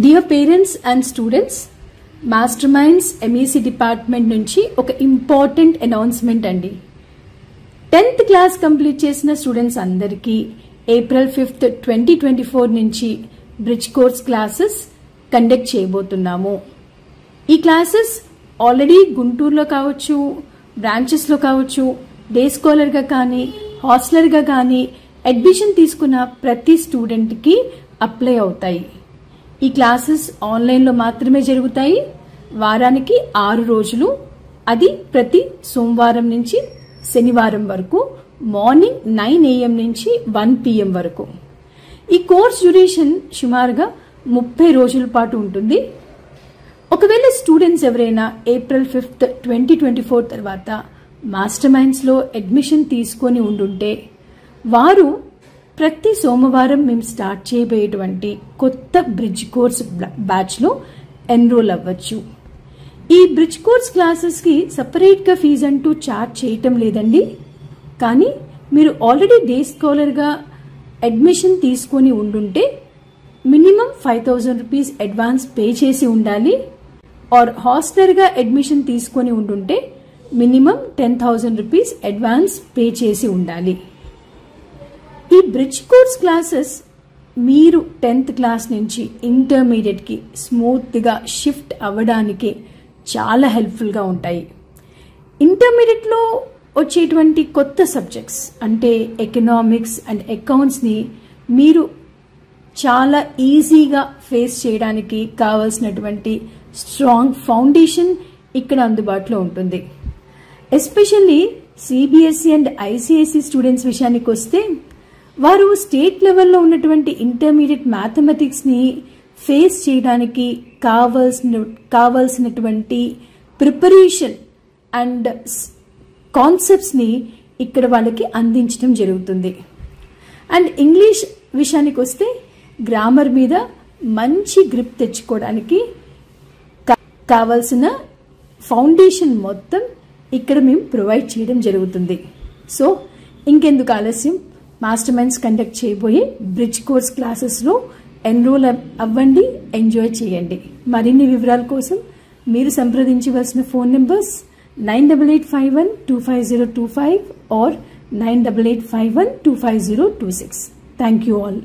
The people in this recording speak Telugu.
Dear parents and students, Masterminds MEC department నుంచి ఒక ఇంపార్టెంట్ అనౌన్స్మెంట్ అండి. 10th క్లాస్ కంప్లీట్ చేసిన స్టూడెంట్స్ అందరికీ ఏప్రిల్ 5th 2024 నుంచి బ్రిడ్జ్ కోర్స్ క్లాసెస్ కండక్ట్ చేయబోతున్నాము. ఈ క్లాసెస్ ఆల్రెడీ గుంటూరులో కావచ్చు, బ్రాంచెస్లో కావచ్చు, డే స్కాలర్గా కానీ హాస్టలర్గా కానీ అడ్మిషన్ తీసుకున్న ప్రతి స్టూడెంట్కి అప్లై అవుతాయి. ఈ క్లాసెస్ ఆన్లైన్లో మాత్రమే జరుగుతాయి. వారానికి 6 రోజులు, అది ప్రతి సోమవారం నుంచి శనివారం వరకు మార్నింగ్ 9 AM నుంచి 1 PM వరకు. ఈ కోర్స్ డ్యూరేషన్ సుమారుగా 30 రోజుల పాటు ఉంటుంది. ఒకవేళ స్టూడెంట్స్ ఎవరైనా ఏప్రిల్ 5th 2024 తర్వాత మాస్టర్ మైండ్స్లో అడ్మిషన్ తీసుకొని ఉండుంటే వారు ప్రతి సోమవారం మేము స్టార్ట్ చేయబోయేటువంటి కొత్త బ్రిడ్జ్ కోర్స్ బ్యాచ్లో ఎన్రోల్ అవ్వచ్చు. ఈ బ్రిడ్జ్ కోర్స్ క్లాసెస్కి సపరేట్గా ఫీజు అంటూ ఛార్జ్ చేయటం లేదండి. కానీ మీరు ఆల్రెడీ డే స్కాలర్గా అడ్మిషన్ తీసుకొని ఉండుంటే మినిమం 5,000 రూపీస్ అడ్వాన్స్ పే చేసి ఉండాలి. ఆర్ హాస్టలర్గా అడ్మిషన్ తీసుకొని ఉండుంటే మినిమం 10,000 రూపీస్ అడ్వాన్స్ పే చేసి ఉండాలి. ఈ బ్రిడ్జ్ కోర్స్ క్లాసెస్ మీరు 10th క్లాస్ నుంచి ఇంటర్మీడియట్కి స్మూత్గా షిఫ్ట్ అవ్వడానికి చాలా హెల్ప్ఫుల్గా ఉంటాయి. ఇంటర్మీడియట్లో వచ్చేటువంటి కొత్త సబ్జెక్ట్స్ అంటే ఎకనామిక్స్ అండ్ అకౌంట్స్ని మీరు చాలా ఈజీగా ఫేస్ చేయడానికి కావాల్సినటువంటి స్ట్రాంగ్ ఫౌండేషన్ ఇక్కడ అందుబాటులో ఉంటుంది. Especially CBSE and ICICI students విషయానికి వస్తే వారు స్టేట్ లెవెల్లో ఉన్నటువంటి ఇంటర్మీడియట్ మ్యాథమెటిక్స్ని ఫేస్ చేయడానికి కావాల్సినటువంటి ప్రిపరేషన్ అండ్ కాన్సెప్ట్స్ని ఇక్కడ వాళ్ళకి అందించడం జరుగుతుంది. అండ్ ఇంగ్లీష్ విషయానికి వస్తే గ్రామర్ మీద మంచి గ్రిప్ తెచ్చుకోవడానికి కావాల్సిన ఫౌండేషన్ మొత్తం ఇక్కడ మేము ప్రొవైడ్ చేయడం జరుగుతుంది. సో ఇంకెందుకు ఆలస్యం, మాస్టర్ మైండ్స్ కండక్ట్ చేయబోయే బ్రిడ్జ్ కోర్స్ క్లాసెస్లో ఎన్రోల్ అవ్వండి, ఎంజాయ్ చేయండి. మరిన్ని వివరాల కోసం మీరు సంప్రదించవలసిన phone numbers 9881250225 or 9881250226. Thank you all.